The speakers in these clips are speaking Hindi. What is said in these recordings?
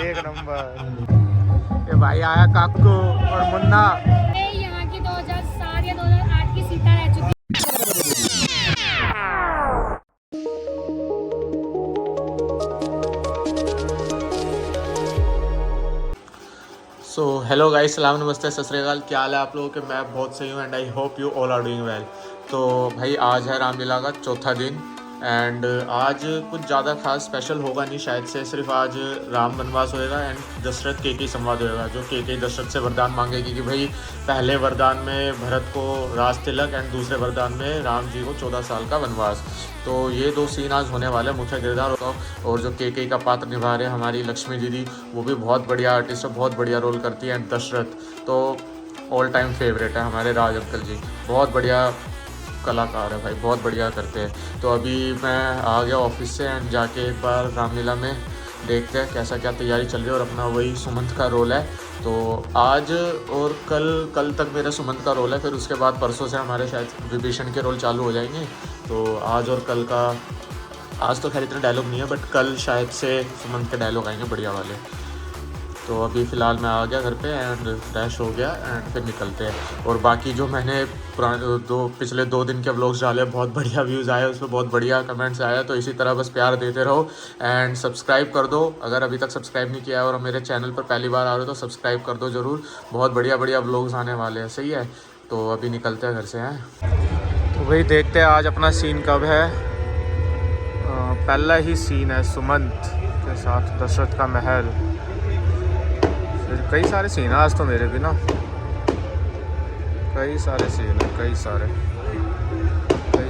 एक नंबर। ये भाई आया काकू और मुन्ना। यहाँ की 2007 या 2008 की सीटा रह चुकी। सो हेलो गाइस, सलाम नमस्ते सत श्री अकाल। क्या हाल है आप लोगों के? मैं बहुत सही हूँ and I hope you all are doing well. तो भाई आज है रामलीला का चौथा दिन एंड आज कुछ ज़्यादा खास स्पेशल होगा नहीं शायद से। सिर्फ आज राम वनवास होएगा एंड दशरथ केकई संवाद होएगा, जो केकई दशरथ से वरदान मांगेगी कि भाई पहले वरदान में भरत को राज तिलक एंड दूसरे वरदान में राम जी को 14 साल का वनवास। तो ये दो सीन आज होने वाले हैं मुख्य किरदार। और जो केकई का पात्र निभा रहे हैं हमारी लक्ष्मी दीदी, वो भी बहुत बढ़िया आर्टिस्ट है, बहुत बढ़िया रोल करती है। एंड दशरथ तो ऑल टाइम फेवरेट है हमारे राज अंकल जी, बहुत बढ़िया कलाकार है भाई, बहुत बढ़िया करते हैं। तो अभी मैं आ गया ऑफिस से एंड जाके एक बार रामलीला में देखते हैं कैसा क्या तैयारी चल रही है। और अपना वही सुमंत का रोल है, तो आज और कल तक मेरा सुमंत का रोल है, फिर उसके बाद परसों से हमारे शायद विभीषण के रोल चालू हो जाएंगे। तो आज और कल का, आज तो खैर इतना डायलॉग नहीं है बट कल शायद से सुमंत के डायलॉग आएंगे बढ़िया वाले। तो अभी फ़िलहाल मैं आ गया घर पे एंड फ्रेश हो गया एंड फिर निकलते हैं। और बाकी जो मैंने पिछले 2 दिन के व्लॉग्स डाले, बहुत बढ़िया व्यूज़ आए, उसमें बहुत बढ़िया कमेंट्स आए। तो इसी तरह बस प्यार देते रहो एंड सब्सक्राइब कर दो अगर अभी तक सब्सक्राइब नहीं किया है और मेरे चैनल पर पहली बार आ रहे हो तो सब्सक्राइब कर दो ज़रूर। बहुत बढ़िया बढ़िया व्लॉग्स आने वाले हैं, सही है। तो अभी निकलते हैं घर से हैं। तो वही देखते हैं आज अपना सीन कब है। पहला ही सीन है सुमंत के साथ दशरथ का महल। कई सारे सीन हैं आज तो मेरे भी ना, कई सारे सीन हैं, कई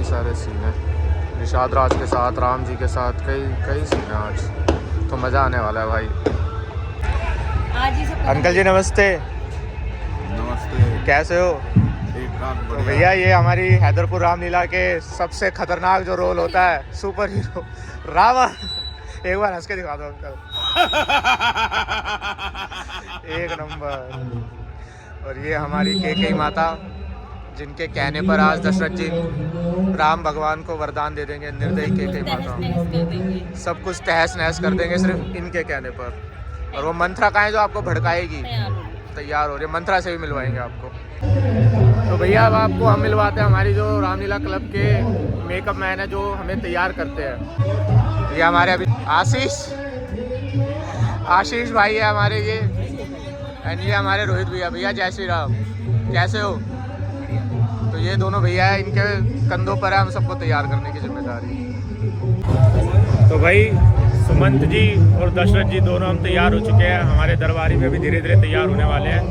सारे सीन हैं। निषाद राज के साथ, राम जी के साथ कई सीन हैं आज, तो मज़ा आने वाला है भाई। आज ही सब अंकल जी नमस्ते। नमस्ते, कैसे हो? तो भैया ये हमारी हैदरपुर रामलीला के सबसे खतरनाक जो रोल होता है, सुपर हीरो रावण। एक बार हंस के दिखा दो अंकल। एक नंबर। और ये हमारी केकई माता, जिनके कहने पर आज दशरथ जी राम भगवान को वरदान दे देंगे। निर्दयी केकई माता, सब कुछ तहस नहस कर देंगे सिर्फ इनके कहने पर। और वो मंत्रा कहाँ है जो आपको भड़काएगी? तैयार हो रही है, मंत्रा से भी मिलवाएंगे आपको। तो भैया अब आपको हम मिलवाते हैं हमारी जो रामलीला क्लब के मेकअप मैन है, जो हमें तैयार करते हैं। ये हमारे अभी आशीष भाई है हमारे ये, एंड ये हमारे रोहित भैया। भैया जय श्री राम, कैसे हो? तो ये दोनों भैया है, इनके कंधों पर है हम सबको तैयार करने की जिम्मेदारी। तो भाई सुमंत जी और दशरथ जी दोनों हम तैयार हो चुके हैं। हमारे दरबारी में भी धीरे धीरे तैयार होने वाले हैं।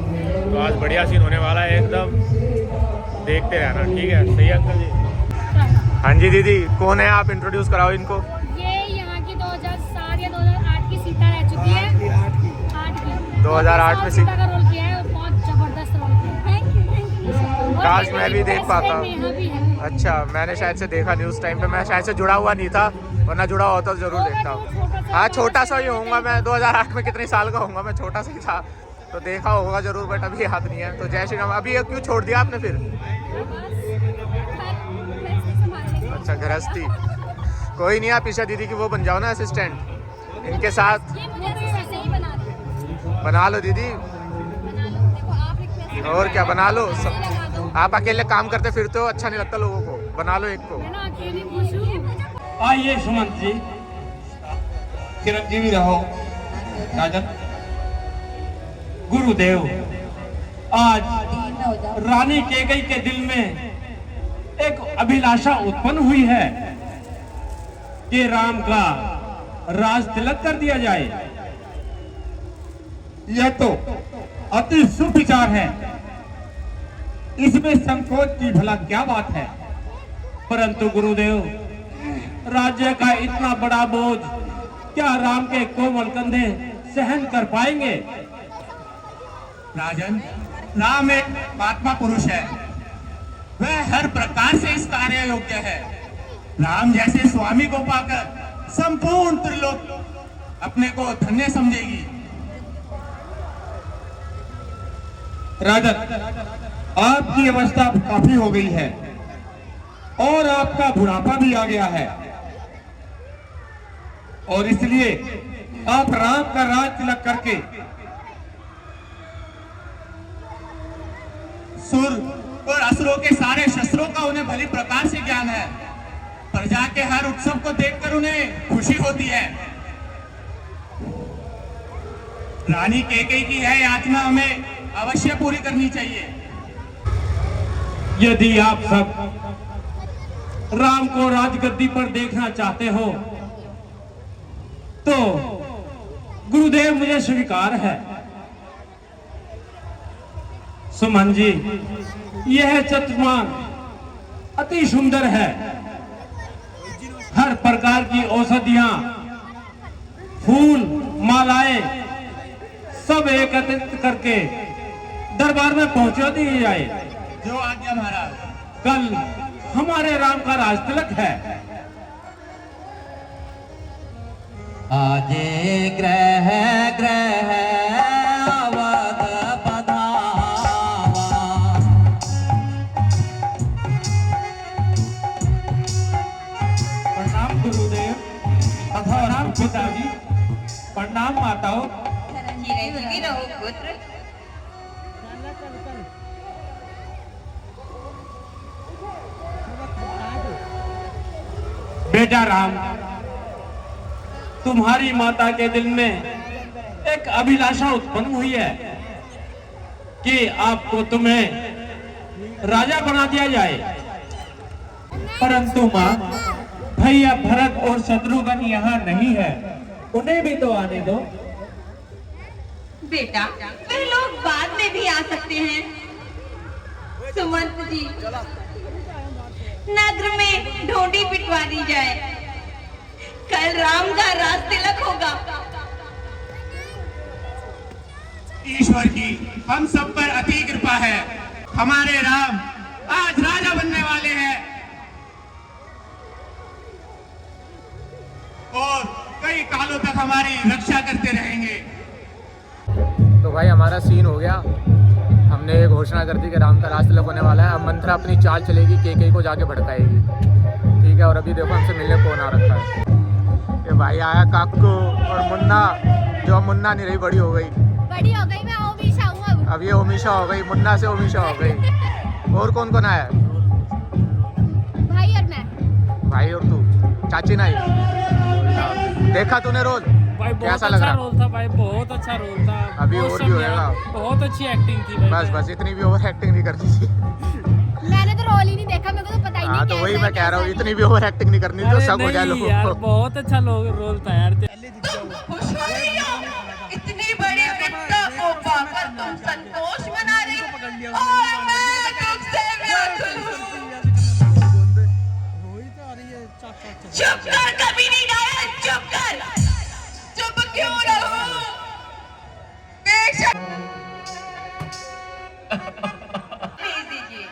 तो आज बढ़िया सीन होने वाला है एकदम, देखते रहना, ठीक है? सही है अंकल जी? हाँ जी दीदी, कौन है आप? इंट्रोड्यूस कराओ इनको। ये यहाँ की 2007 या 2008 की सीटा रह चुकी है। 2008 में सीता का रोल किया है और बहुत जबरदस्त रोल किया है। Thank you. काश मैं भी देख पाता। भी है। अच्छा, मैंने शायद से देखा नहीं उस टाइम पे, मैं शायद से जुड़ा हुआ नहीं था, वरना जुड़ा होता तो जरूर देखता हूँ। हाँ छोटा सा ही होऊंगा मैं, 2008 में कितने साल का होऊंगा मैं, छोटा सा ही था, तो देखा होगा जरूर बट अभी याद नहीं है। तो जय श्री राम। अभी क्यों छोड़ दिया आपने फिर? अच्छा गृहस्थी, कोई नहीं, आप ईशा दीदी की वो बन जाओ ना असिस्टेंट, इनके साथ बना लो दीदी। और क्या बना लो सब, आप अकेले काम करते फिरते हो, अच्छा नहीं लगता लोगों को, बना लो एक को। आइए सुमंत जी, चिरंजीवी रहो। राजन, गुरुदेव, आज रानी केकई के दिल में एक अभिलाषा उत्पन्न हुई है कि राम का राज तिलक कर दिया जाए। यह तो अति शुभ विचार है, इसमें संकोच की भला क्या बात है। परंतु गुरुदेव, राज्य का इतना बड़ा बोझ क्या राम के कोमल कंधे सहन कर पाएंगे? राजन, राम एक महात्मा पुरुष है, वह हर प्रकार से इस कार्य योग्य है। राम जैसे स्वामी को पाकर संपूर्ण त्रिलोक अपने को धन्य समझेगी। राजन, आपकी अवस्था काफी हो गई है और आपका बुढ़ापा भी आ गया है। और इसलिए आप राम का राज तिलक करके सुर और असुरों के सारे शस्त्रों का उन्हें भली प्रकार से ज्ञान है। प्रजा के हर उत्सव को देखकर उन्हें खुशी होती है। रानी कैकेयी की यह याचना हमें अवश्य पूरी करनी चाहिए। यदि आप सब राम को राजगद्दी पर देखना चाहते हो तो गुरुदेव मुझे स्वीकार है। सुमन जी, यह चतुर्मांग अति सुंदर है। हर प्रकार की औषधियां, फूल, मालाएं सब एकत्रित करके दरबार में पहुंचा दी जाए। जो आज्ञा महाराज। कल हमारे राम का राज तिलक है। आजे ग्रह ग्रह अवध पधावा। प्रणाम गुरुदेव, प्रणाम पिताजी, प्रणाम माताओं। चिरंजीवी रहो पुत्र। बेटा राम, तुम्हारी माता के दिल में एक अभिलाषा उत्पन्न हुई है कि आपको तुम्हें राजा बना दिया जाए। परंतु माँ, भैया भरत और शत्रुघ्न यहाँ नहीं है, उन्हें भी तो आने दो। बेटा, वे लोग बाद में भी आ सकते हैं। सुमंत जी, नगर में ढोंडी पिटवा दी जाए। कल राम का राज तिलक होगा। ईश्वर की हम सब पर अति कृपा है। हमारे राम आज राजा बनने वाले हैं और कई कालों तक हमारी रक्षा करते रहेंगे। तो भाई हमारा सीन हो गया। हमने ये घोषणा कर दी कि राम का राज तिलक होने वाला है। अब मंत्रा अपनी चाल चलेगी, कैकेयी को जाके भड़काएगी। ठीक है, और अभी देखो हमसे मिलने कौन आ रखा है। ये भाई आया काकू और मुन्ना, जो मुन्ना नहीं रही, बड़ी हो गई। मैं ओमिशा हूँ अब ये ओमिशा हो गई, मुन्ना से ओमिशा हो गई। और कौन कौन आया? भाई और मैं। भाई और तू, चाची नहीं। देखा तूने रोल? भाई कैसा बहुत लग अच्छा रहा? रोल था भाई, बहुत अच्छा रोल था। अभी बहुत और भी होएगा। बहुत अच्छी एक्टिंग थी भाई। बस बस, इतनी भी ओवर एक्टिंग नहीं करनी थी। मैंने तो रोल ही नहीं देखा, मेरे को तो पता ही नहीं। हाँ, तो वही मैं कह रहा हूँ, इतनी भी ओवर एक्टिंग नहीं करनी जो अरे शक हो जाए नहीं लोगों यार, को। बहुत अच्छा रोल था यार। खुश हो रही हो? इतनी बड़ी विपदा को पाकर तुम संतोष मना रही हो और मैं दुख से व्याकुल हूँ। चुप कर कभी नहीं डाया, चुप कर। चुप क्यों रहूं? बेशक भेज दीजिए।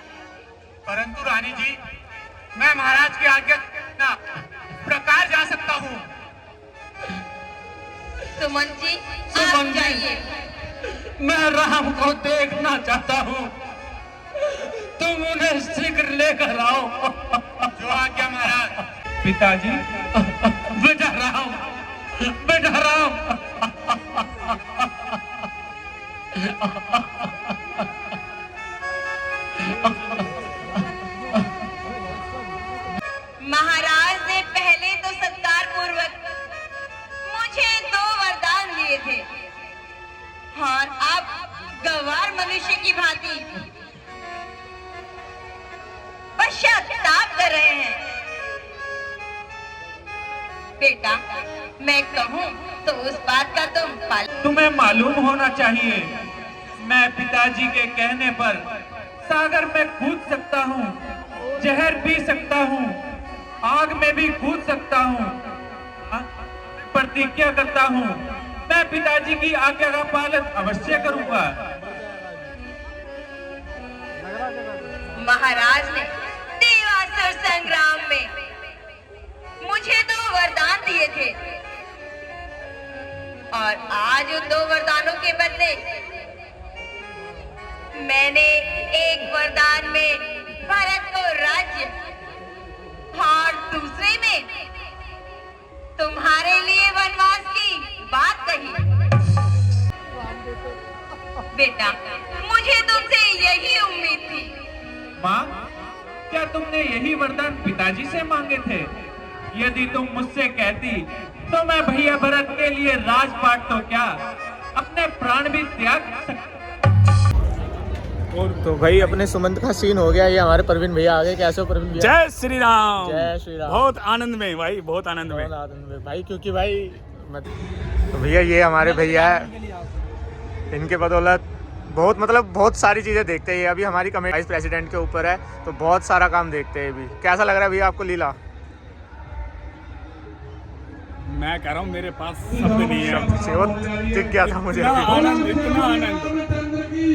परंतु रानी जी, मैं महाराज की आज्ञा ना प्रकार जा सकता हूँ। सुमन जी, सुमन आप जी। जाइए। मैं राम को देखना चाहता हूँ, तुम उन्हें शीघ्र लेकर आओ। जो आज्ञा महाराज। पिताजी, बेटा राम, बेटा राम। महाराज ने पहले तो सत्कार पूर्वक मुझे 2 वरदान दिए थे और अब गंवार मनुष्य की भांति पश्चाताप कर रहे हैं। बेटा, मैं कहूँ तो उस बात का तुम पालन। तुम्हें मालूम होना चाहिए, मैं पिताजी के कहने पर सागर में कूद सकता हूँ, जहर पी सकता हूँ, आग में भी कूद सकता हूँ। प्रतिज्ञा करता हूँ, मैं पिताजी की आज्ञा का पालन अवश्य करूंगा। महाराज ने देवासुर संग्राम में मुझे 2 वरदान दिए थे और आज उन 2 वरदानों के बदले मैंने एक वरदान में भरत को राज्य और दूसरे में तुम्हारे लिए वनवास की बात कही। बेटा, मुझे तुमसे यही उम्मीद थी। माँ, क्या तुमने यही वरदान पिताजी से मांगे थे? यदि तुम मुझसे कहती तो मैं भैया भरत के लिए राजपाट तो क्या अपने प्राण भी त्याग सकता। तो भाई अपने सुमंत का सीन हो गया। ये हमारे परवीन भैया आ गए। कैसे हो परवीन भैया? जय श्री राम। जय श्री राम। बहुत आनंद में भाई, बहुत आनंद में। बहुत आनंद में भाई, क्योंकि भाई तो भैया ये हमारे भैया है, इनके बदौलत बहुत मतलब बहुत सारी चीज़ें देखते हैं। अभी हमारी कमेटी वाइस प्रेसिडेंट के ऊपर है तो बहुत सारा काम देखते हैं। अभी कैसा लग रहा है भैया आपको लीला? मैं कह रहा हूँ मेरे पास शब्द नहीं है। से वो दिख गया था मुझे इतना अभी। आनंद, इतना आनंद,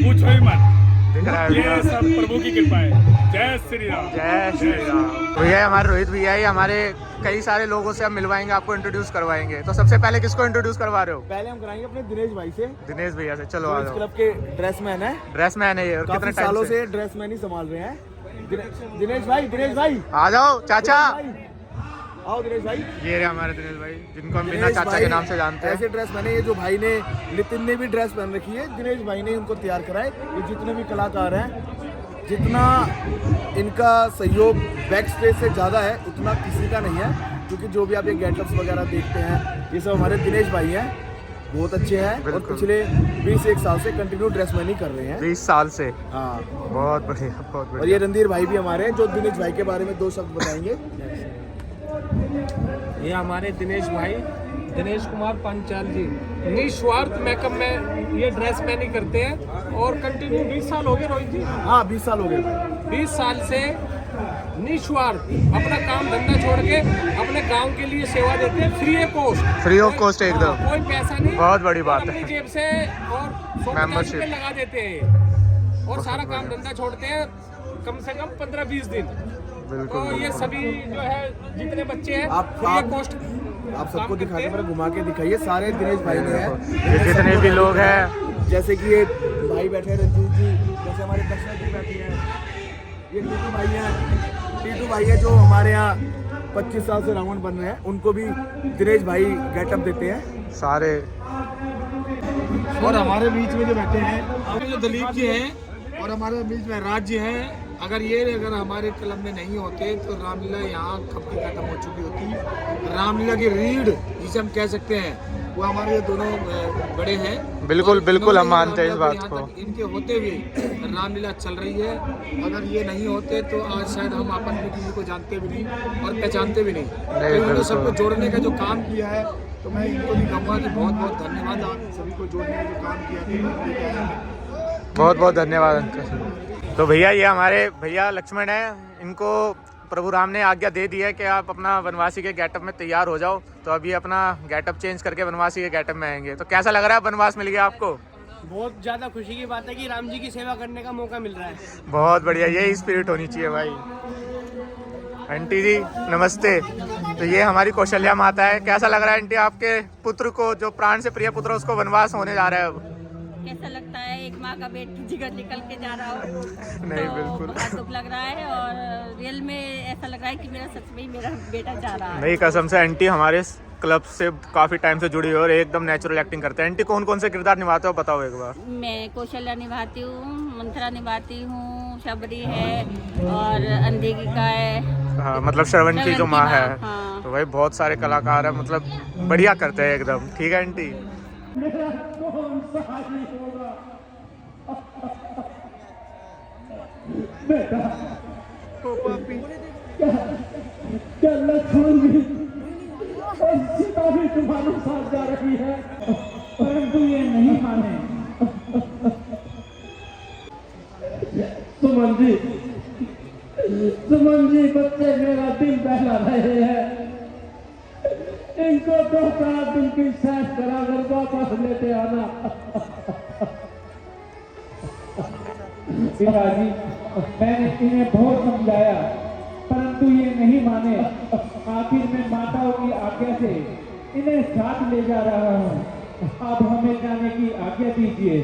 पूछो ही मत। दिख रहा है ये भैया। सब प्रभु की कृपा है। जय श्री राम। जय श्री राम। भैया हमारे रोहित भैया है, हमारे कई सारे लोगों से हम मिलवाएंगे, आपको इंट्रोड्यूस करवाएंगे। तो सबसे पहले किसको इंट्रोड्यूस करवा रहे हो? पहले हम कराएंगे अपने दिनेश भाई से। दिनेश भैया से। चलो आ इस जाओ। क्लब के ड्रेसमैन है, ड्रेस मैन है ये, और काफी कितने टाइम सालों से? से ड्रेसमैन ही संभाल रहे हैं। दिनेश भाई आ जाओ चाचा। आओ दिनेश भाई। ये रहे हमारे दिनेश भाई, जिनको हम बिना दिनेश चाचा भाई के नाम से जानते हैं। ऐसे ड्रेस पहने, ये जो भाई ने, नितिन ने भी ड्रेस पहन रखी है, दिनेश भाई ने उनको तैयार कराए। ये जितने भी कलाकार हैं, जितना इनका सहयोग बैक स्टेज से ज़्यादा है उतना किसी का नहीं है, क्योंकि जो भी आप ये गेटअप्स वगैरह देखते हैं ये सब हमारे दिनेश भाई हैं, बहुत अच्छे हैं और बिल्कुल। पिछले 20-1 साल से कंटिन्यू ड्रेसमैन ही कर रहे हैं। 20 साल से। हाँ, बहुत बढ़िया, बहुत और ये बढ़िया। रणधीर भाई भी हमारे हैं, जो दिनेश भाई के बारे में 2 शब्द बताएंगे। ये हमारे दिनेश भाई, दिनेश कुमार पंचाल जी, निस्वार्थ मेकअप में ये ड्रेस मैन ही करते हैं और कंटिन्यू 20 साल हो गए रोहित जी। हाँ, 20 साल हो गए। 20 साल से निस्वार्थ अपना काम धंधा छोड़ के अपने गांव के लिए सेवा देते हैं, free of cost. Free of cost एकदम। कोई पैसा नहीं, बहुत बड़ी बात अपनी है। जेब से और 150 Membership। रुपये लगा देते हैं और सारा काम धंधा छोड़ते हैं कम से कम 15-20 दिन। बिल्कुल तो ये सभी जो है जितने बच्चे हैं आप फ्री ऑफ कॉस्ट आप सबको दिखा के, घुमा के दिखाइए। सारे दिनेश भाई ने हैं, ये जितने भी लोग हैं, जैसे कि ये भाई बैठे हैं रंजीत जी, जैसे हमारे दर्शना जी बैठे हैं, ये टीटू भाई हैं। टीटू भाई है जो हमारे यहाँ 25 साल से रावण बन रहे हैं, उनको भी दिनेश भाई गेटअप देते हैं सारे। और हमारे बीच में जो बैठे हैं जो दलीप जी हैं और हमारे बीच में राज जी हैं। अगर हमारे क्लब में नहीं होते तो रामलीला यहाँ कब की खत्म हो चुकी होती। रामलीला की रीढ़ जिसे हम कह सकते हैं, वो हमारे ये दोनों बड़े हैं। बिल्कुल और बिल्कुल, हम इन्होंने मानते हैं इस रामलीला बात को को। यहाँ तक इनके होते हुए रामलीला चल रही है। अगर ये नहीं होते तो आज शायद हम अपन भी किसी को जानते भी नहीं और पहचानते भी नहीं। तो इन्होंने बिल्कुल। सबको जोड़ने का जो काम किया है, तो मैं इनको भी कहूँगा कि बहुत बहुत धन्यवाद। आप सभी को जोड़ने का जो काम किया है, बहुत बहुत धन्यवाद अंकल। तो भैया ये हमारे भैया लक्ष्मण है, इनको प्रभु राम ने आज्ञा दे दी है कि आप अपना वनवासी के गेटअप में तैयार हो जाओ। तो अभी अपना गेटअप चेंज करके वनवासी के गेटअप में आएंगे। तो कैसा लग रहा है, वनवास मिल गया आपको? बहुत ज्यादा खुशी की बात है कि राम जी की सेवा करने का मौका मिल रहा है। बहुत बढ़िया, यही स्पिरिट होनी चाहिए भाई। आंटी जी नमस्ते। तो ये हमारी कौशल्या माता है। कैसा लग रहा है आंटी, आपके पुत्र को, जो प्राण से प्रिय पुत्र, उसको वनवास होने जा रहा है अब? कैसा लगता है एक माँ का जिगर निकल के जा रहा हो? नहीं, तो बिल्कुल। बहुत दुख लग रहा है और रियल में ऐसा लग रहा है कि मेरा सच में ही मेरा बेटा जा रहा है। नहीं, कसम से आंटी हमारे क्लब से काफ़ी टाइम से जुड़ी हुई और एकदम नेचुरल एक्टिंग करते हैं। आंटी कौन कौन से किरदार निभाते हो बताओ एक बार। मैं कौशल्या निभाती हूँ, मंथरा निभाती हूँ, शबरी है और अंधेगिका है। हाँ, मतलब श्रवण की जो माँ है। हाँ। तो भाई बहुत सारे कलाकार हैं, मतलब बढ़िया करते हैं एकदम। ठीक है आंटी। सुमन जी बच्चे मेरा दिल बहला रहे हैं। इनको 2-4 दिन की सैर कराकर वापस लेते आना। पिताजी, मैंने इन्हें बहुत समझाया परंतु ये नहीं माने। आखिर में माताओं की आज्ञा से इन्हें साथ ले जा रहा हूँ। अब हमें जाने की आज्ञा दीजिए।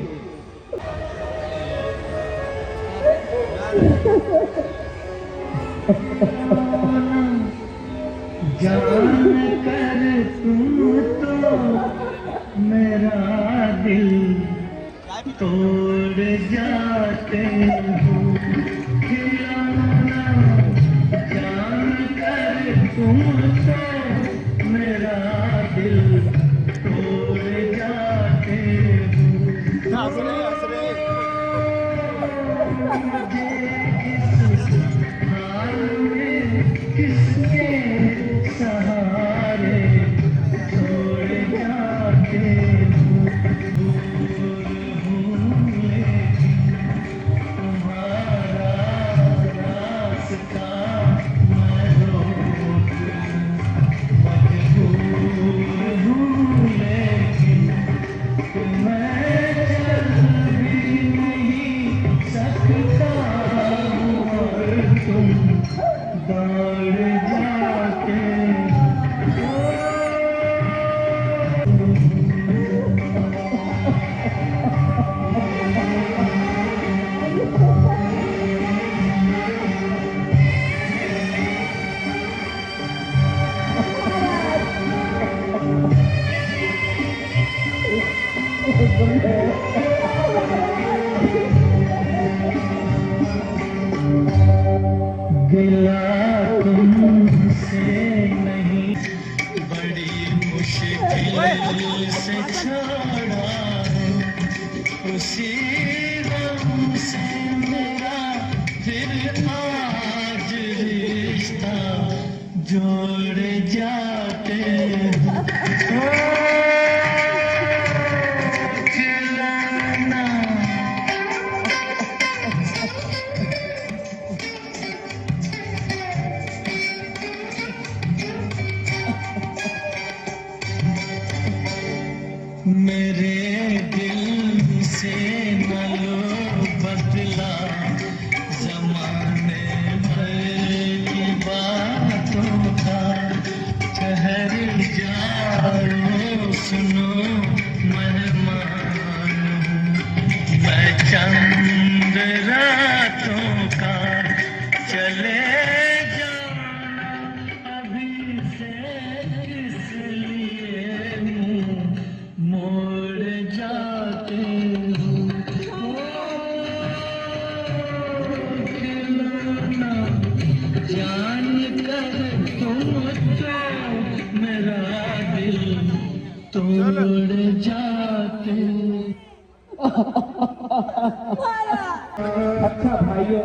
अच्छा भाइयों,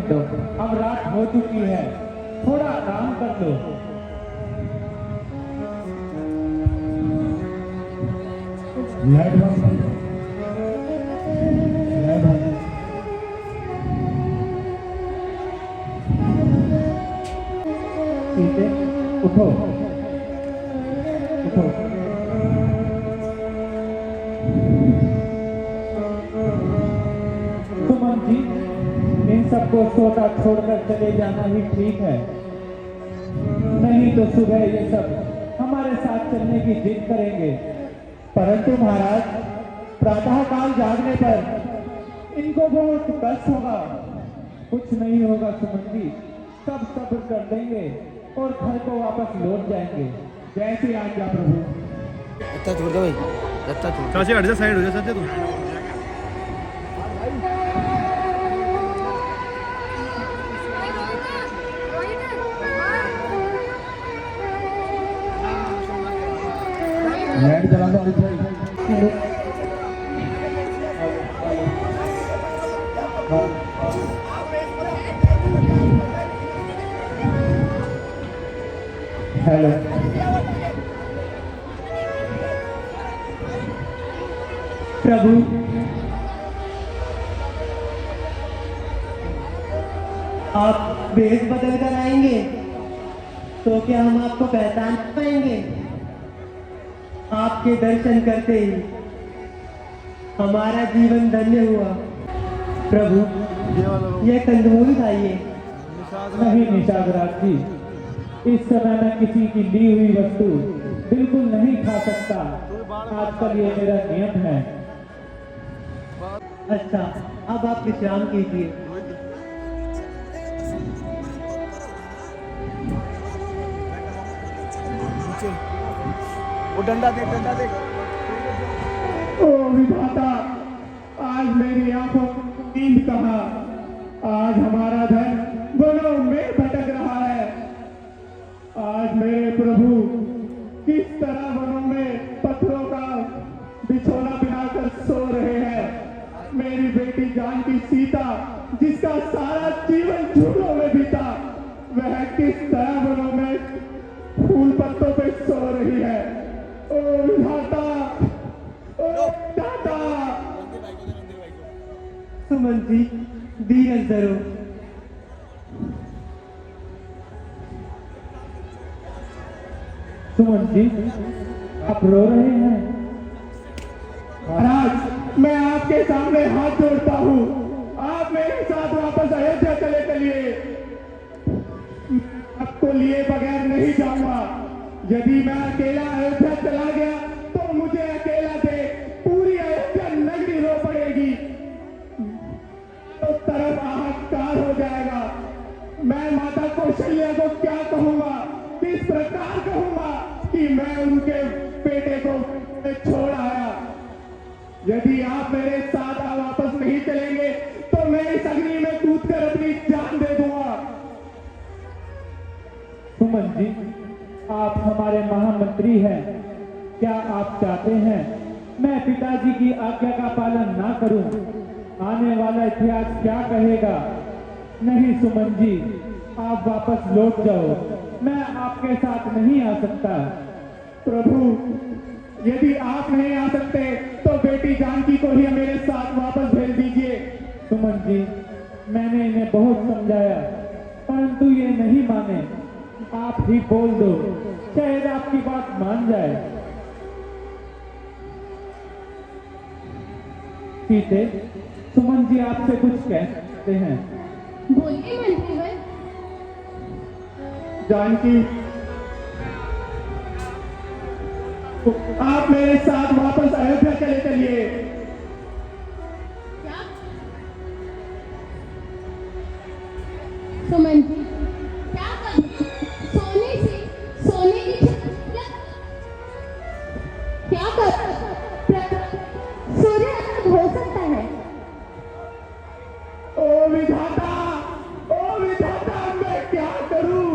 अब रात हो चुकी है, थोड़ा आराम कर लो। उठो उठो। सुमन जी, इन सबको सोता छोड़कर चले जाना ही ठीक है, नहीं तो सुबह ये सब हमारे साथ चलने की जिद करेंगे। परंतु महाराज, प्रातः काल जागने पर इनको बहुत कष्ट होगा। कुछ नहीं होगा सुमन जी, सब सब्र कर देंगे और घर को वापस लौट जाएंगे। जय श्री राम। क्या प्रभु। अच्छा छोड़ दो भाई, अच्छा छोड़। चाची हट जा, साइड हो जा चाची तू। लाइट जला दो अमित भाई। हेलो, प्रभु आप वेश बदल कर आएंगे तो क्या हम आपको पहचान पाएंगे? आपके दर्शन करते ही हमारा जीवन धन्य हुआ। प्रभु, ये कंदमूल खाइए। नहीं निषादराज जी, इस समय मैं किसी की ली हुई वस्तु बिल्कुल नहीं खा सकता। आजकल ये मेरा नियम है। अच्छा, अब आप विश्राम कीजिए। डंडा दे डंडा दे। ओ विधाता, आज मेरी आंखों की नींद कहाँ? आज हमारा धन वनों में भटक रहा है। आज मेरे प्रभु किस तरह वनों में पत्थरों का बिछोना बिछाकर सो रहे हैं। मेरी बेटी जानकी सीता, जिसका सारा जीवन झूलों में बीता, वह किस तरह वनों में फूल पत्तों पे सो रही है। ओ विधाता, ओ दाता। सुमन जी, धीरज धरो। सुमन जी, आप रो रहे हैं? महाराज, मैं आपके सामने हाथ जोड़ता हूँ, आप मेरे साथ वापस अयोध्या चले चलिए। आपको लिए बगैर नहीं जाऊंगा। यदि मैं अकेला अयोध्या चला गया तो मुझे अकेला से पूरी अयोध्या नगरी रो पड़ेगी। तो तरफ हाहाकार हो जाएगा। मैं माता कौशल्या को क्या कहूंगा, किस प्रकार कहूंगा कि मैं उनके बेटे को छोड़ आया। यदि आप मेरे साथ वापस नहीं चलेंगे तो मैं इस अग्नि में कूदकर अपनी जान दे दूंगा। सुमन जी, आप हमारे महामंत्री हैं। क्या आप चाहते हैं मैं पिताजी की आज्ञा का पालन ना करूं? आने वाला इतिहास क्या कहेगा? नहीं सुमन जी, आप वापस लौट जाओ। मैं आपके साथ नहीं आ सकता। प्रभु, यदि आप नहीं आ सकते तो बेटी जानकी को ही मेरे साथ वापस भेज दीजिए। सुमन जी, मैंने इन्हें बहुत समझाया, परंतु ये नहीं माने। आप ही बोल दो, शायद आपकी बात मान जाए। सीते, सुमन जी आपसे कुछ कह सकते हैं। बोलिए मंत्री। जानकी, आप मेरे साथ वापस अयोध्या चले चलिए। क्या? सुमन जी, क्या कर सोने की क्या कर सूर्य हो सकता है। ओ विधाता, मैं क्या करूं?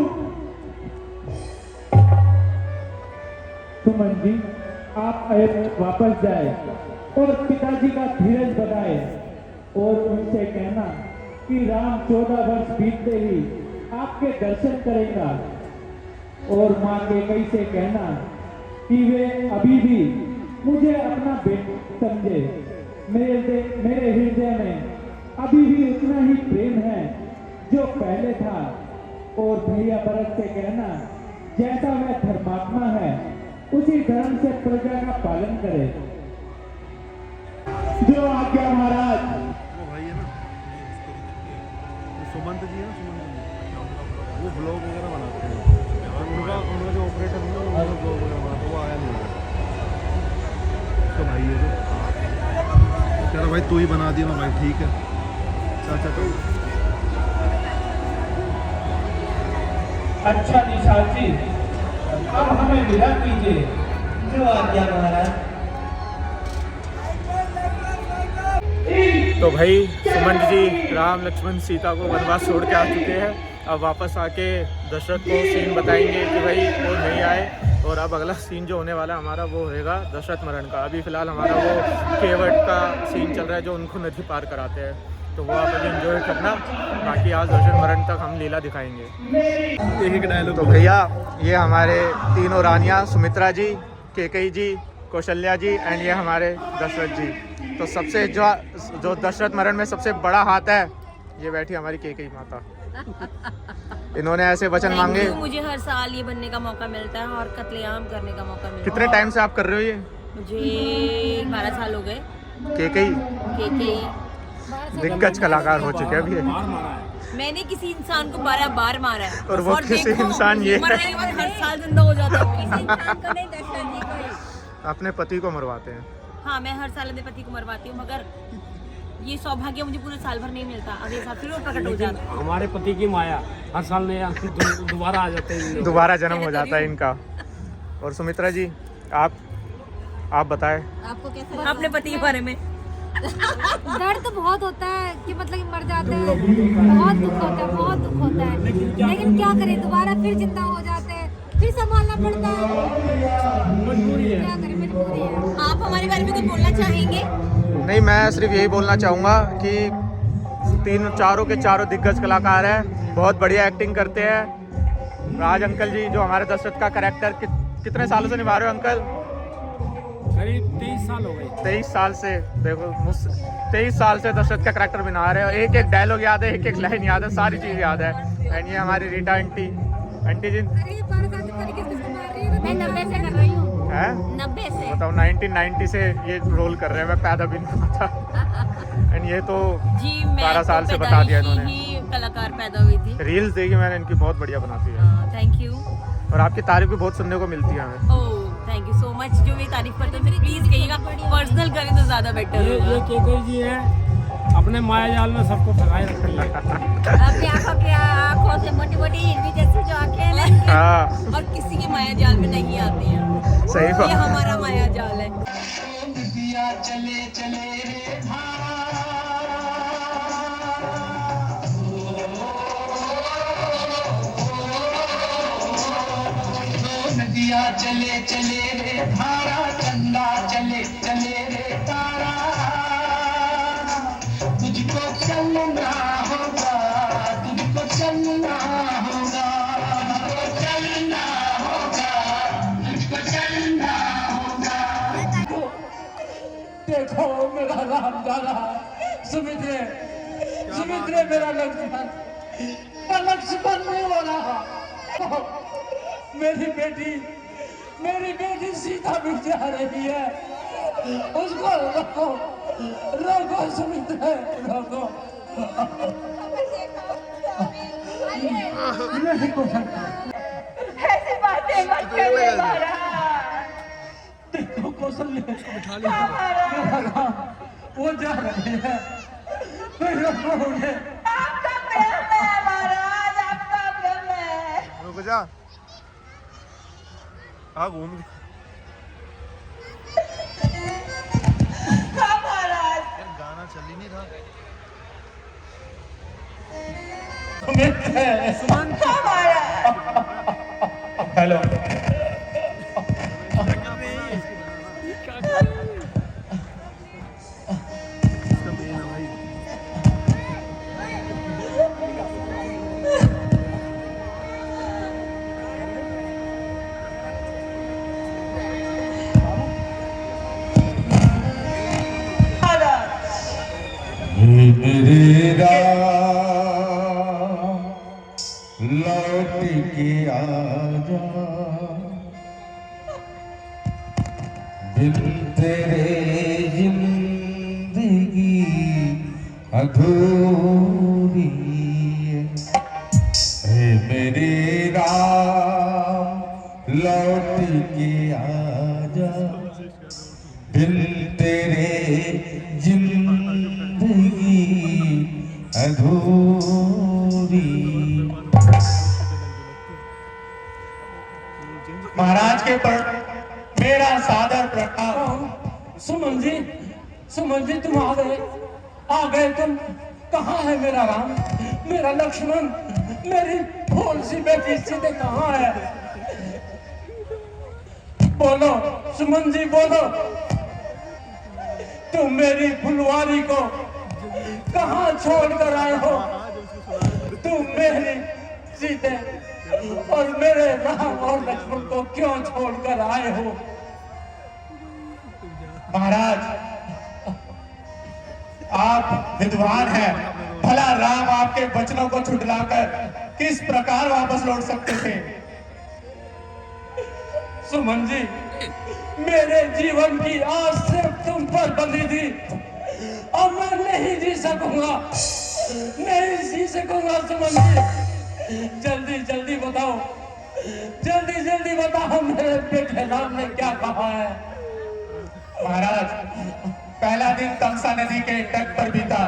सुमन जी, आप अयोध्या वापस जाए और पिताजी का धीरज बढ़ाए और उनसे कहना कि राम 14 वर्ष बीतते ही आपके दर्शन करेगा। और माँ कैकेयी से कहना कि वे अभी भी मुझे अपना बेटा समझे। मेरे हृदय में अभी भी उतना ही प्रेम है जो पहले था। और भैया भरत से कहना, जैसा वह धर्मात्मा है उसी धर्म से प्रजा का पालन करे। जो आज्ञा महाराज। वो भाई है ना, सुमंत जी है ना, सुमंत जी, वो ब्लॉग वगैरह बनाते हैं। उनका जो ऑपरेटर है ना, वो ब्लॉग वगैरह बनाता है, वो आया नहीं है। तो भाई है तो कह रहा भाई तू ही बना दिया। मैं भाई ठीक है, अच्छा तो अच्छा निशाल जी, अब हमें विदा कीजिए। जो आज्ञा महाराज। तो भाई सुमन जी राम लक्ष्मण सीता को वनवास छोड़ के आ चुके हैं। अब वापस आके दशरथ को सीन बताएंगे कि भाई वो नहीं आए। और अब अगला सीन जो होने वाला हमारा वो होएगा दशरथ मरण का। अभी फ़िलहाल हमारा वो केवट का सीन चल रहा है जो उनको नदी पार कराते हैं, तो वो आप अभी एंजॉय करना। बाकी आज दशरथ मरण तक हम लीला दिखाएंगे। एक डायलॉग। तो भैया ये हमारे तीनों रानियाँ, सुमित्रा जी, कैकेयी जी, कौशल्या जी एंड ये हमारे दशरथ जी। तो सबसे जो दशरथ मरण में सबसे बड़ा हाथ है, ये बैठी हमारी कैकेयी माता। इन्होंने ऐसे वचन मांगे। मुझे हर साल ये बनने का मौका मिलता है और कत्लेआम करने का मौका मिलता है। कितने टाइम से आप कर रहे हो ये? मुझे 12 साल हो गए। कैकेयी दिग्गज कलाकार हो चुके हैं अभी। मैंने किसी इंसान को 12 बार मारा है और वो किसी इंसान ये मरने के बाद हर साल जिंदा हो जाता हूँ। किसी इंसान को नहीं, दशरथ जी को ही। अपने पति को मरवाते हैं। हाँ, मैं हर साल अपने पति को मरवाती हूँ, मगर ये सौभाग्य मुझे पूरे साल भर नहीं मिलता। अगले साल फिर वो प्रकट हो जाता है। हमारे पति की माया हर साल में दोबारा आ जाते हैं, दोबारा जन्म हो जाता है इनका। और सुमित्रा जी आप बताएं। आपको कैसा अपने पति के बारे में दर्द तो बहुत होता है कि मतलब कि मर जाते हैं, बहुत दुख होता है, बहुत दुख होता है, लेकिन क्या करें, दोबारा फिर जिंदा हो जाते हैं, फिर संभालना पड़ता है, मजबूरी है। क्या करें, मजबूरी है। आप हमारे बारे में कुछ बोलना चाहेंगे? नहीं, मैं सिर्फ यही बोलना चाहूँगा कि चारों के चारों दिग्गज कलाकार हैं, बहुत बढ़िया एक्टिंग करते हैं। राज अंकल जी जो हमारे दशरथ का कैरेक्टर कितने सालों से निभा रहे हो अंकल? करीब 23 साल हो गए। 23 साल से, देखो 23 साल से दशरथ का कैरेक्टर बना रहे हो। एक एक डायलॉग याद है, एक एक लाइन याद है, सारी चीज़ याद है। एंड ये हमारी रीटा आंटी जी मैं 90 से कर रही हूँ, है 90 से। बताओ, 1990 से ये रोल कर रहे हैं, मैं पैदा भी नहीं हुआ था। एंड ये तो जी, मैं 12 साल से बता पैदाइशी दिया इन्होंने। ही कलाकार पैदा हुई थी। रील्स देखी मैंने इनकी, बहुत बढ़िया बनाती है थैंक यू। और आपकी तारीफ भी बहुत सुनने को मिलती है हमें। Oh thank you so much. जो भी तारीफ करते हैं प्लीज कहिएगा, पर्सनल करें तो ज्यादा बेटर ये होगा। केके जी है, अपने माया जाल में सबको फंसाए रखती है। अपनी आंखों से मोटी मोटी हिरवी जैसी जो आंखें हैं ना, हाँ, और किसी के माया जाल में नहीं आती हैं। सही ये बात। हमारा माया जाल है। चले चले रे नदिया चले चले रे धारा, चंदा चले चले रे तारा, तुझको चलना होगा, तुझको चलना होगा, तुझको चलना होगा, तुझको चलना होगा। देखो मेरा राम जा रहा, सुमित्रे सुमित्रे मेरा लक्ष्मण नहीं हो रहा। मेरी बेटी सीता भी जा रही है, उसको रोको, रोको सुमित्रा, रोको। नहीं हो सकता, ऐसी बातें मत करिए महाराज। देखो कौशल्य वो जा रहे हैं, रोको उन्हें। आपका प्रेम है महाराज, आपका प्रेम है। रुक जा, हाँ घूम हाँ महाराज। गाना चल ही नहीं रहा। हेलो, मेरे राम लौट के आजा, बिन तेरे जिंदगी अधूरी है। मेरे राम लौट के आजा, बिन तेरे जिंदगी अधूरी। महाराज के पर मेरा सादर प्रणाम। सुमन जी तुम आ गए तुम। कहाँ है मेरा राम, मेरा लक्ष्मण, मेरी भोल सी बेटी सीते कहाँ है? बोलो सुमन जी, बोलो, तुम मेरी फुलवारी को कहाँ छोड़ कर आए हो? तुम मेरी सीते और मेरे राम और लक्ष्मण को क्यों छोड़कर आए हो? महाराज, आप विद्वान हैं, भला राम आपके वचनों को छुटलाकर किस प्रकार वापस लौट सकते थे? सुमन जी, मेरे जीवन की आस सिर्फ तुम पर बंधी थी, और मैं नहीं जी सकूंगा सुमन जी। जल्दी बताओ, जल्दी बताओ, मेरे बेटे राम ने क्या कहा है? महाराज, पहला दिन तमसा नदी के तट पर बीता,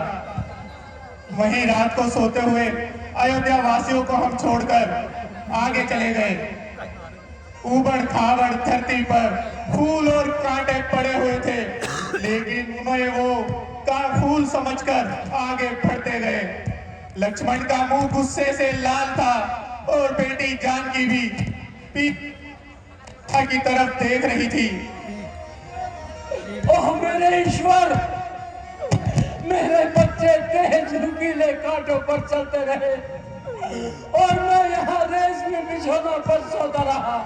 वहीं रात को सोते हुए अयोध्या वासियों को हम छोड़कर आगे चले गए। ऊबड़ खाबड़ धरती पर फूल और कांटे पड़े हुए थे, लेकिन उन्हें वो फूल समझकर आगे बढ़ते गए। लक्ष्मण का मुंह गुस्से से लाल था और बेटी जानकी भी पिता की तरफ देख रही थी। ओह मेरे ईश्वर, मेरे बच्चे तेज नुकीले कांटों पर चलते रहे और मैं यहाँ रेस में बिछोना पर सोता रहा।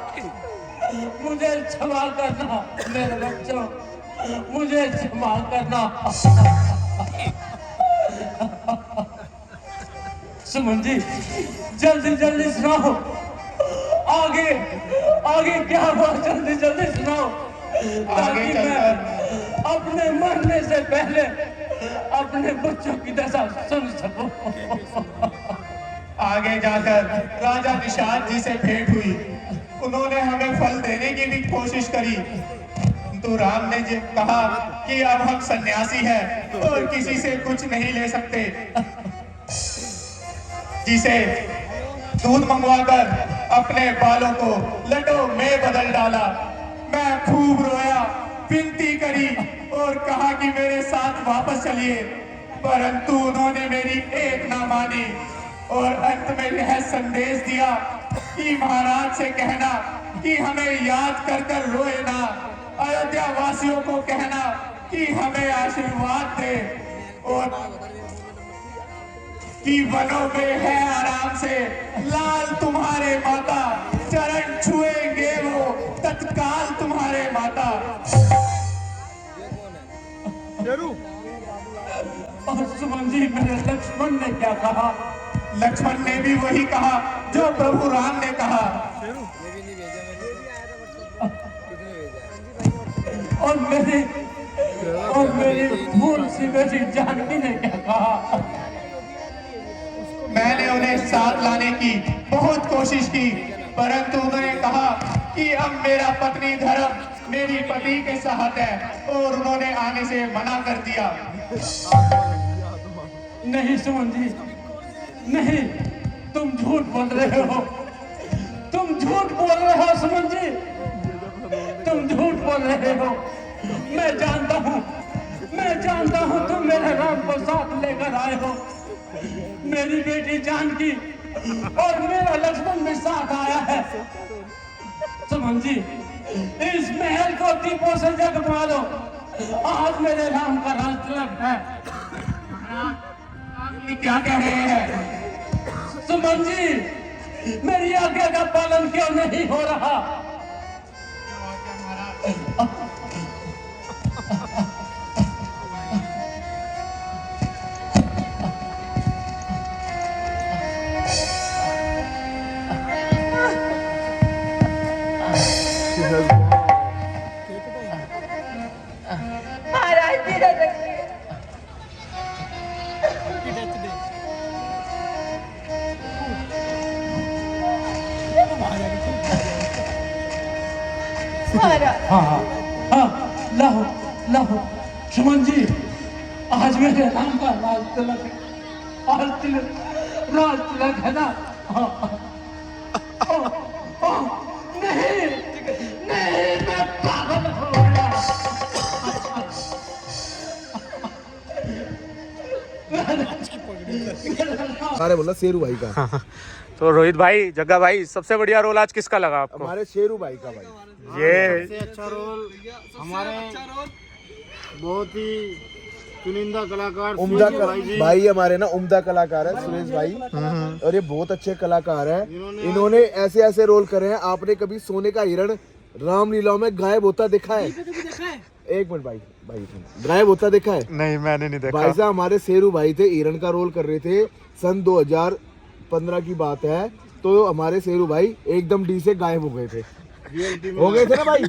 मुझे क्षमा करना मेरे बच्चों, मुझे क्षमा करना। सुमन जी, जल्दी जल्दी सुनाओ, आगे आगे क्या हुआ, जल्दी जल्दी सुनाओ, ताकि मैं अपने मरने से पहले अपने बच्चों की दशा सुन सकूं। आगे जाकर राजा निषाद जी से भेंट हुई। उन्होंने हमें फल देने की भी कोशिश करी, तो राम ने कहा कि अब हम सन्यासी हैं और किसी से कुछ नहीं ले सकते। जिसे दूध मंगवाकर अपने बालों को लटों में बदल डाला। मैं खूब रोया, विनती करी और कहा कि मेरे साथ वापस चलिए, परंतु उन्होंने मेरी एक ना मानी और अंत में यह संदेश दिया कि महाराज से कहना कि हमें याद कर कर रोए ना, अयोध्या वासियों को कहना कि हमें आशीर्वाद दे और कि वनों में है आराम से लाल तुम्हारे माता, चरण छुएंगे वो तत्काल तुम्हारे माता। और सुमन जी, मेरे लक्ष्मण ने क्या कहा? लक्ष्मण ने भी वही कहा जो प्रभु राम ने कहा। और मेरी भूल सी बेटी जानकी ने क्या कहा? मैंने उन्हें साथ लाने की बहुत कोशिश की, परंतु उन्होंने कहा कि अब मेरा पत्नी धर्म मेरी पति के साथ है और उन्होंने आने से मना कर दिया। नहीं सुमन जी, नहीं, तुम झूठ बोल रहे हो, तुम झूठ बोल रहे हो सुमन जी, तुम झूठ बोल रहे हो। मैं जानता हूँ तुम मेरे राम को साथ लेकर आए हो। मेरी बेटी जानकी और मेरा लक्ष्मण भी साथ आया है। सुमन जी, इस महल को दीपों से जगमगा दो, आज मेरे राम का राज तिलक है। क्या कह रहे हैं? सुमन जी, मेरी आज्ञा का पालन क्यों नहीं हो रहा? महाराज मेरा रखिए। हाँ, लाओ सुमन जी, आज मेरे राम का राज तिलक है, राज तिलक है ना? नहीं, मैं पागल हो गया। अरे बोला शेरू भाई का। तो रोहित भाई, जग्गा भाई, सबसे बढ़िया रोल आज किसका लगा आपको? हमारे शेरू भाई का भाई। ये सबसे अच्छा रोल हमारे बहुत ही चुनिंदा कलाकार उम्दा भाई भाई हमारे ना उम्दा कलाकार है सुरेश भाई, और ये बहुत अच्छे कलाकार है। इन्होंने ऐसे ऐसे रोल करे हैं। आपने कभी सोने का हिरण रामलीलाओं में गायब होता देखा है? एक मिनट भाई, गायब होता देखा है? नहीं, मैंने नहीं देखा। भाई साहब हमारे शेरू भाई थे, हिरण का रोल कर रहे थे, सन 2015 की बात है। तो हमारे शेरू भाई एकदम डी से गायब हो गए थे। हो गए थे ना भाई,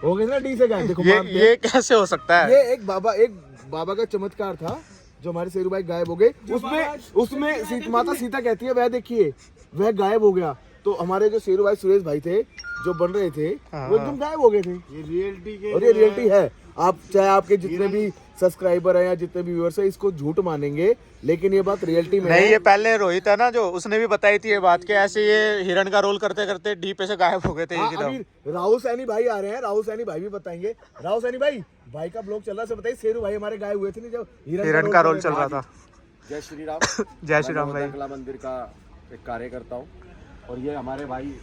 हो गए थे ना डी से गायब। देखो ये कैसे हो सकता है? ये एक बाबा का चमत्कार था जो हमारे शेरू भाई गायब हो गए। उसमें माता सीता कहती है वह देखिए वह गायब हो गया। तो हमारे जो शेरू भाई सुरेश भाई थे जो बन रहे थे वो एकदम गायब हो गए थे। ये रियलिटी के और ये रियलिटी है। आप चाहे आपके जितने भी सब्सक्राइबर हैं या जितने भी व्यूअर्स हैं इसको झूठ मानेंगे, लेकिन ये बात रियलिटी में नहीं, है। ये पहले रोहित है ना जो, उसने भी बताई थी ये बात कि ऐसे ये हिरण का रोल करते करते डीपे से गायब हो गए थे एकदम। अभी राहुल सैनी भाई आ रहे हैं, राहुल सैनी भाई भी बताएंगे। राहुल सैनी भाई का ब्लॉग चल रहा है, बताइए शेरू भाई हमारे गायब हुए थे नहीं जब हिरण का रोल चल रहा था। जय श्री राम। जय श्री राम भाई। कला मंदिर का एक कार्यकर्ता हूँ और ये हमारे भाई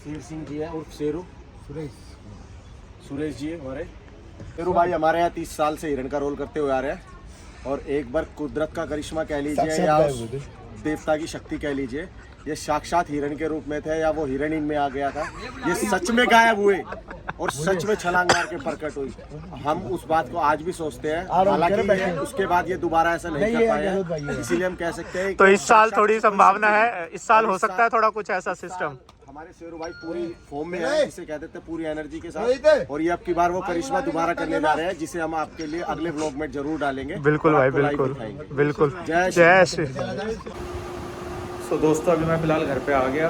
शेर सिंह जी है उर्फ शेरू, सुरेश जी है हमारे। शेरू भाई हमारे यहाँ 30 साल से हिरण का रोल करते हुए आ रहे हैं और एक बार कुदरत का करिश्मा कह लीजिए या उस देवता की शक्ति कह लीजिए, ये साक्षात हिरण के रूप में थे या वो हिरण इनमें आ गया था, ये सच में गायब हुए और सच में छलांग मार के प्रकट हुई। हम उस बात को आज भी सोचते हैं, हालांकि उसके बाद ये दोबारा ऐसा नहीं कर पाया, इसीलिए हम कह सकते हैं तो इस साल थोड़ी संभावना है, इस साल हो सकता है थोड़ा कुछ ऐसा सिस्टम। हमारे शेरू भाई पूरी फॉर्म में है, जिसे कहते थे पूरी एनर्जी के साथ, और ये अब की बार वो करिश्मा दोबारा करने जा रहे हैं, जिसे हम आपके लिए अगले व्लॉग में जरूर डालेंगे। बिल्कुल भाई, बिल्कुल बिल्कुल। जय श्री। तो दोस्तों अभी मैं फिलहाल घर पे आ गया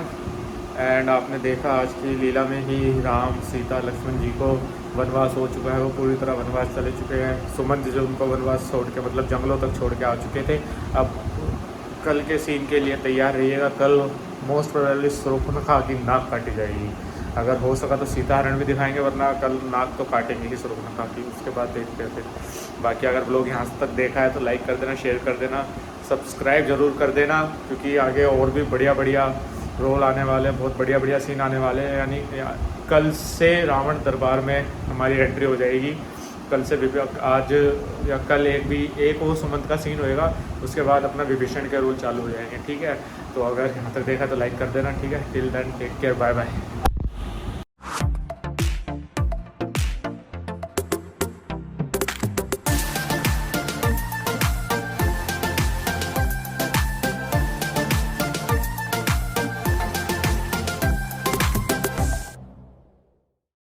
एंड आपने देखा आज की लीला में ही राम सीता लक्ष्मण जी को वनवास हो चुका है, वो पूरी तरह वनवास चले चुके हैं। सुमंत जो उनको वनवास छोड़ के मतलब जंगलों तक छोड़ के आ चुके थे। अब कल के सीन के लिए तैयार रहिएगा। कल मोस्ट प्रोबेबली शूर्पणखा की नाक काटी जाएगी। अगर हो सका तो सीता हरण भी दिखाएंगे, वरना कल नाक तो काटेंगे ही शूर्पणखा की। उसके बाद देखते हैं फिर। बाकी अगर लोग यहाँ तक देखा है तो लाइक कर देना, शेयर कर देना, सब्सक्राइब ज़रूर कर देना, क्योंकि आगे और भी बढ़िया बढ़िया रोल आने वाले हैं, बहुत बढ़िया बढ़िया सीन आने वाले हैं। यानी कल से रावण दरबार में हमारी एंट्री हो जाएगी। कल से आज या कल एक वो सुमंत का सीन होएगा, उसके बाद अपना विभीषण के रोल चालू हो जाएंगे। ठीक है, तो अगर यहाँ तक देखा तो लाइक कर देना। ठीक है, till then take care, bye bye.